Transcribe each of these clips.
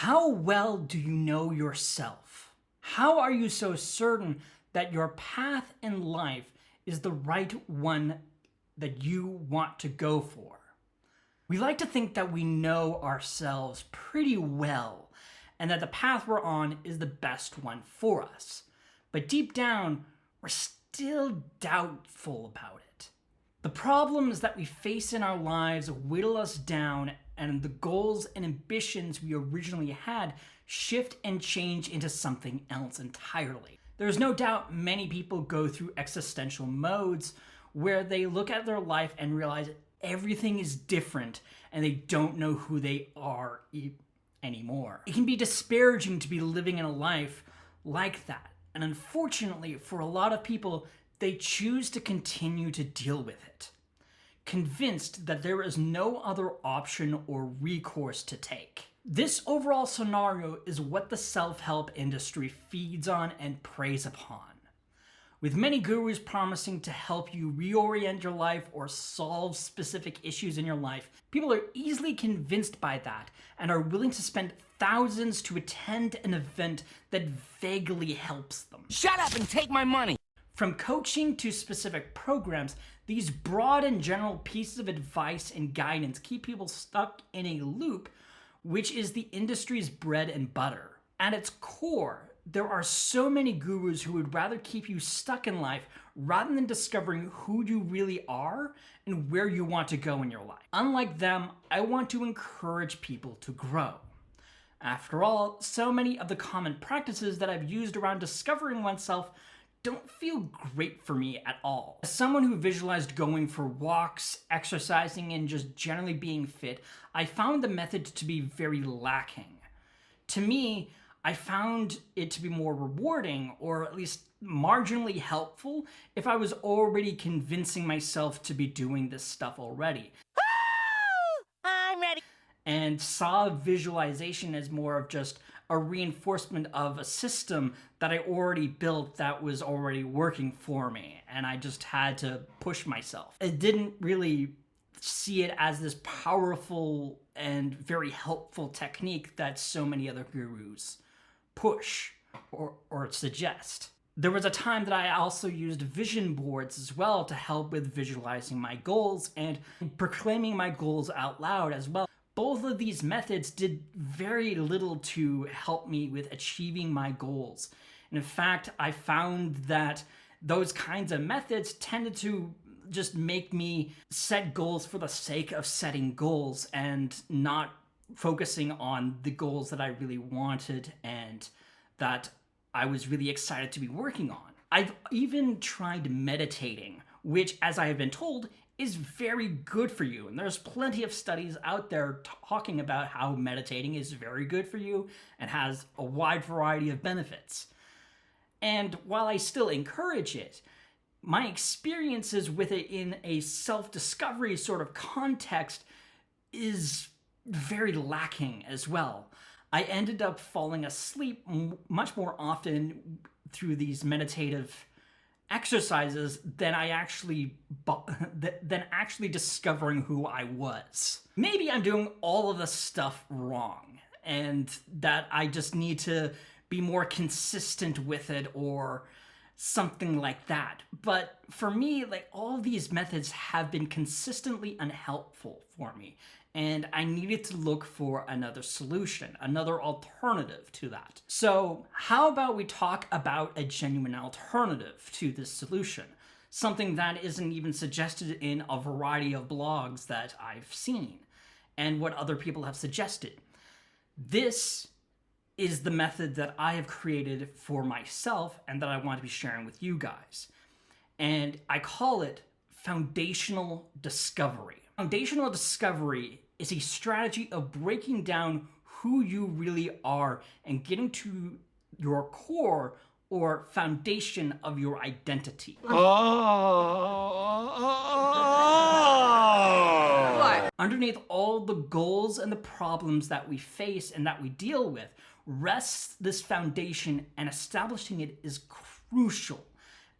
How well do you know yourself? How are you so certain that your path in life is the right one that you want to go for? We like to think that we know ourselves pretty well and that the path we're on is the best one for us. But deep down, we're still doubtful about it. The problems that we face in our lives whittle us down, and the goals and ambitions we originally had shift and change into something else entirely. There's no doubt many people go through existential modes where they look at their life and realize everything is different and they don't know who they are anymore. It can be disparaging to be living in a life like that. And unfortunately, for a lot of people, they choose to continue to deal with it, convinced that there is no other option or recourse to take. This overall scenario is what the self-help industry feeds on and preys upon. With many gurus promising to help you reorient your life or solve specific issues in your life, people are easily convinced by that and are willing to spend thousands to attend an event that vaguely helps them. Shut up and take my money! From coaching to specific programs, these broad and general pieces of advice and guidance keep people stuck in a loop, which is the industry's bread and butter. At its core, there are so many gurus who would rather keep you stuck in life rather than discovering who you really are and where you want to go in your life. Unlike them, I want to encourage people to grow. After all, so many of the common practices that I've used around discovering oneself don't feel great for me at all. As someone who visualized going for walks, exercising, and just generally being fit, I found the method to be very lacking. To me, I found it to be more rewarding, or at least marginally helpful, if I was already convincing myself to be doing this stuff already. I'm ready. And saw visualization as more of just a reinforcement of a system that I already built that was already working for me, and I just had to push myself. I didn't really see it as this powerful and very helpful technique that so many other gurus push or suggest. There was a time that I also used vision boards as well to help with visualizing my goals and proclaiming my goals out loud as well. Both of these methods did very little to help me with achieving my goals. And in fact, I found that those kinds of methods tended to just make me set goals for the sake of setting goals and not focusing on the goals that I really wanted and that I was really excited to be working on. I've even tried meditating, which, as I have been told, is very good for you. And there's plenty of studies out there talking about how meditating is very good for you and has a wide variety of benefits. And while I still encourage it, my experiences with it in a self-discovery sort of context is very lacking as well. I ended up falling asleep much more often through these meditative exercises than actually discovering who I was. Maybe I'm doing all of this stuff wrong and that I just need to be more consistent with it or something like that. But for me, like, all of these methods have been consistently unhelpful for me, and I needed to look for another solution, another alternative to that. So how about we talk about a genuine alternative to this solution? Something that isn't even suggested in a variety of blogs that I've seen and what other people have suggested. This is the method that I have created for myself and that I want to be sharing with you guys. And I call it foundational discovery. Foundational discovery is a strategy of breaking down who you really are and getting to your core or foundation of your identity. Underneath all the goals and the problems that we face and that we deal with rests this foundation, and establishing it is crucial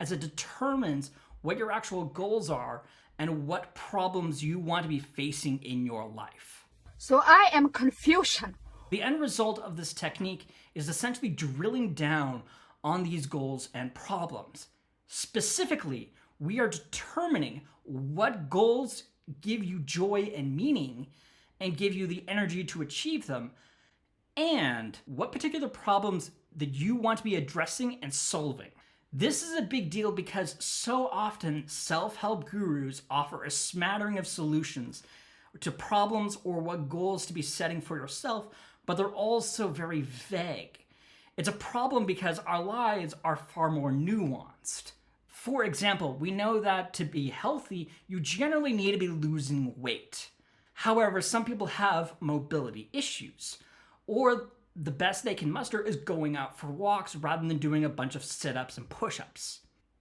as it determines what your actual goals are and what problems you want to be facing in your life. So I am confusion. The end result of this technique is essentially drilling down on these goals and problems. Specifically, we are determining what goals give you joy and meaning and give you the energy to achieve them, and what particular problems that you want to be addressing and solving. This is a big deal because so often self-help gurus offer a smattering of solutions to problems or what goals to be setting for yourself, but they're also very vague. It's a problem because our lives are far more nuanced. For example, we know that to be healthy, you generally need to be losing weight. However, some people have mobility issues, or the best they can muster is going out for walks rather than doing a bunch of sit-ups and push-ups.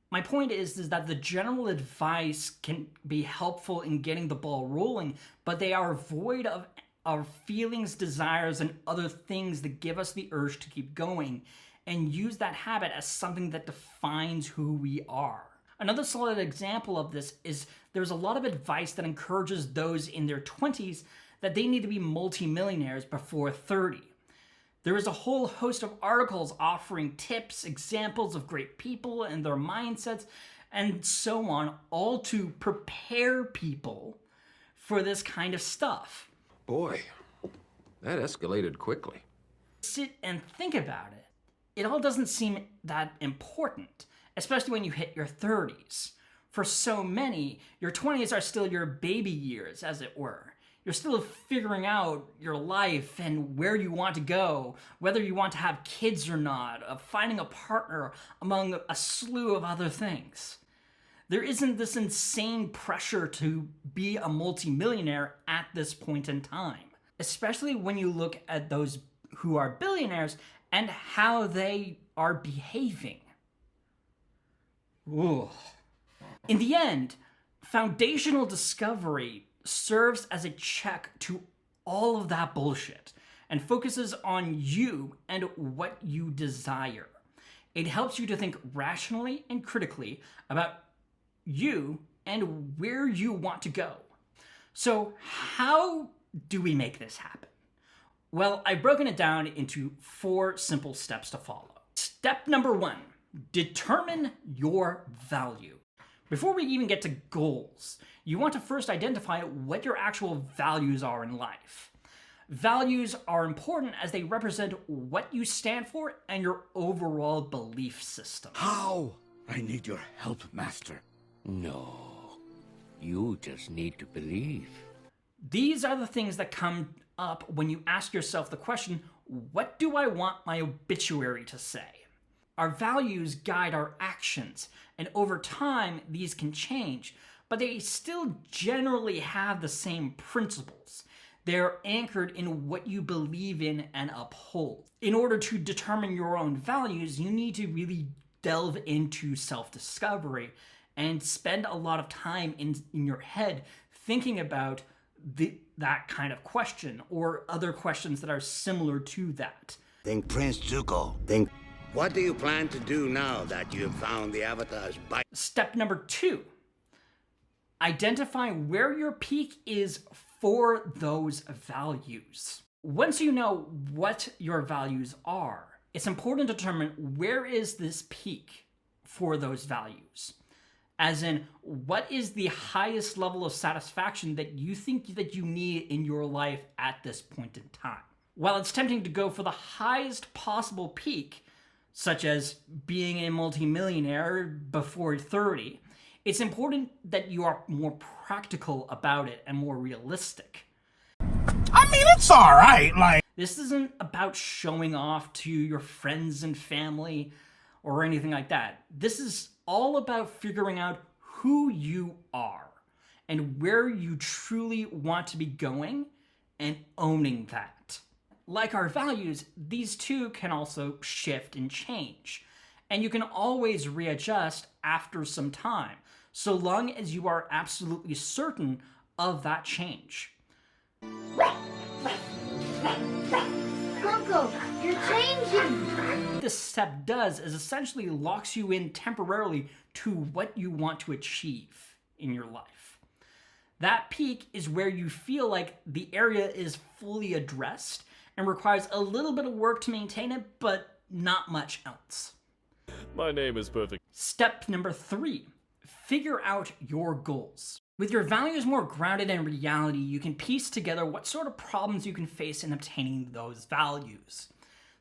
My point is that the general advice can be helpful in getting the ball rolling, but they are void of our feelings, desires, and other things that give us the urge to keep going, and use that habit as something that defines who we are. Another solid example of this is there's a lot of advice that encourages those in their 20s that they need to be multimillionaires before 30. There is a whole host of articles offering tips, examples of great people and their mindsets, and so on, all to prepare people for this kind of stuff. Boy, that escalated quickly. Sit and think about it. It all doesn't seem that important, especially when you hit your 30s. For so many, your 20s are still your baby years, as it were. You're still figuring out your life and where you want to go, whether you want to have kids or not, of finding a partner, among a slew of other things. There isn't this insane pressure to be a multimillionaire at this point in time, especially when you look at those who are billionaires and how they are behaving. Ooh. In the end, foundational discovery serves as a check to all of that bullshit and focuses on you and what you desire. It helps you to think rationally and critically about you and where you want to go. So how do we make this happen? Well, I've broken it down into 4 simple steps to follow. Step number 1, determine your value. Before we even get to goals, you want to first identify what your actual values are in life. Values are important as they represent what you stand for and your overall belief system. How? I need your help, Master. No, you just need to believe. These are the things that come up when you ask yourself the question, what do I want my obituary to say? Our values guide our actions, and over time, these can change, but they still generally have the same principles. They're anchored in what you believe in and uphold. In order to determine your own values, you need to really delve into self-discovery and spend a lot of time in your head thinking about that kind of question or other questions that are similar to that. Think Prince Zuko. Think. What do you plan to do now that you have found the Avatar's bite? Step number 2, identify where your peak is for those values. Once you know what your values are, it's important to determine where is this peak for those values. As in, what is the highest level of satisfaction that you think that you need in your life at this point in time? While it's tempting to go for the highest possible peak, such as being a multimillionaire before 30, it's important that you are more practical about it and more realistic. I mean, it's all right, like... This isn't about showing off to your friends and family or anything like that. This is all about figuring out who you are and where you truly want to be going and owning that. Like our values, these too can also shift and change, and you can always readjust after some time, so long as you are absolutely certain of that change. Uncle, you're changing! What this step does is essentially locks you in temporarily to what you want to achieve in your life. That peak is where you feel like the area is fully addressed and requires a little bit of work to maintain it, but not much else. My name is perfect. Step number 3, figure out your goals. With your values more grounded in reality, you can piece together what sort of problems you can face in obtaining those values.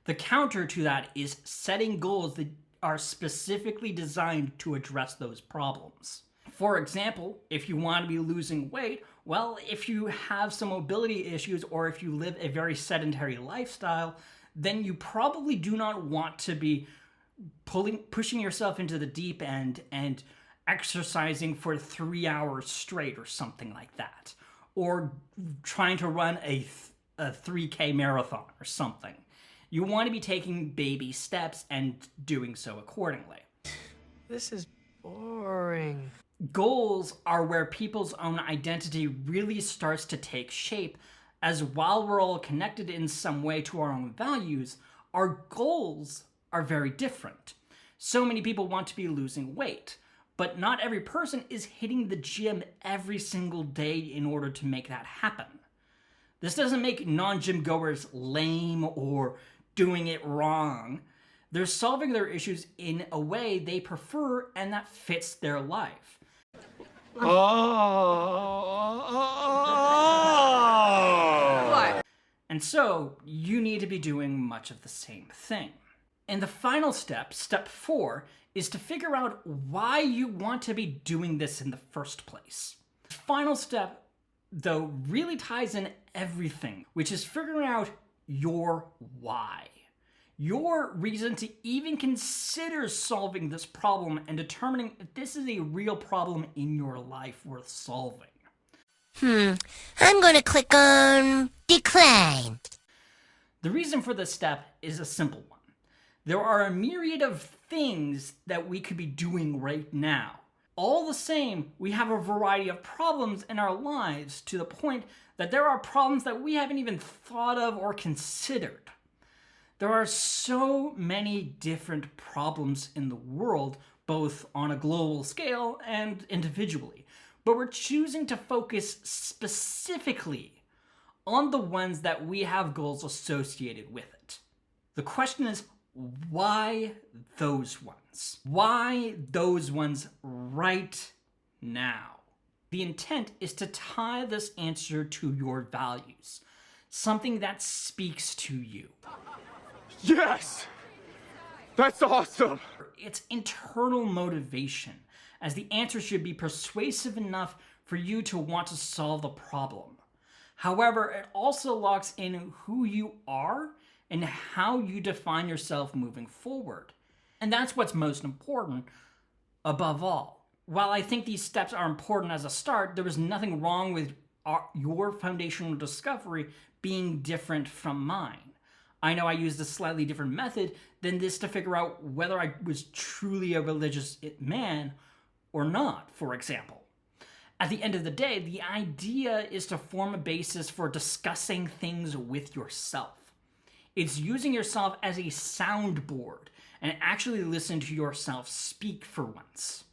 The counter to that is setting goals that are specifically designed to address those problems. For example, if you want to be losing weight, well, if you have some mobility issues or if you live a very sedentary lifestyle, then you probably do not want to be pushing yourself into the deep end and exercising for 3 hours straight or something like that, or trying to run a 3K marathon or something. You want to be taking baby steps and doing so accordingly. This is boring. Goals are where people's own identity really starts to take shape, as while we're all connected in some way to our own values, our goals are very different. So many people want to be losing weight, but not every person is hitting the gym every single day in order to make that happen. This doesn't make non-gym goers lame or doing it wrong. They're solving their issues in a way they prefer and that fits their life. What? And so, you need to be doing much of the same thing. And the final step, step 4, is to figure out why you want to be doing this in the first place. The final step, though, really ties in everything, which is figuring out your why. Your reason to even consider solving this problem and determining if this is a real problem in your life worth solving. I'm gonna click on decline. The reason for this step is a simple one. There are a myriad of things that we could be doing right now. All the same, we have a variety of problems in our lives to the point that there are problems that we haven't even thought of or considered. There are so many different problems in the world, both on a global scale and individually, but we're choosing to focus specifically on the ones that we have goals associated with it. The question is, why those ones? Why those ones right now? The intent is to tie this answer to your values, something that speaks to you. Yes! That's awesome! It's internal motivation, as the answer should be persuasive enough for you to want to solve the problem. However, it also locks in who you are and how you define yourself moving forward. And that's what's most important above all. While I think these steps are important as a start, there is nothing wrong with your foundational discovery being different from mine. I know I used a slightly different method than this to figure out whether I was truly a religious man or not, for example. At the end of the day, the idea is to form a basis for discussing things with yourself. It's using yourself as a soundboard and actually listen to yourself speak for once.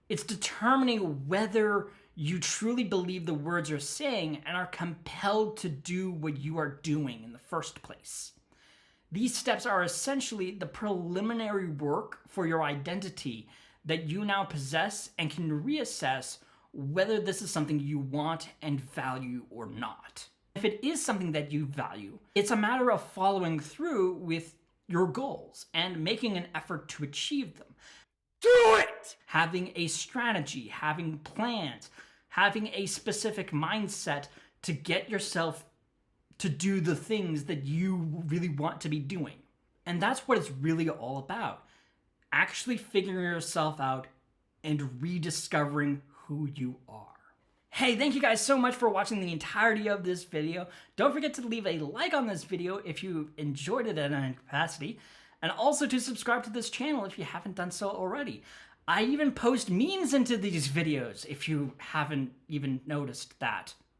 It's determining whether you truly believe the words you're saying and are compelled to do what you are doing in the first place. These steps are essentially the preliminary work for your identity that you now possess and can reassess whether this is something you want and value or not. If it is something that you value, it's a matter of following through with your goals and making an effort to achieve them. Do it! Having a strategy, having plans, having a specific mindset to get yourself to do the things that you really want to be doing. And that's what it's really all about. Actually figuring yourself out and rediscovering who you are. Hey, thank you guys so much for watching the entirety of this video. Don't forget to leave a like on this video if you enjoyed it in any capacity, and also to subscribe to this channel if you haven't done so already. I even post memes into these videos if you haven't even noticed that.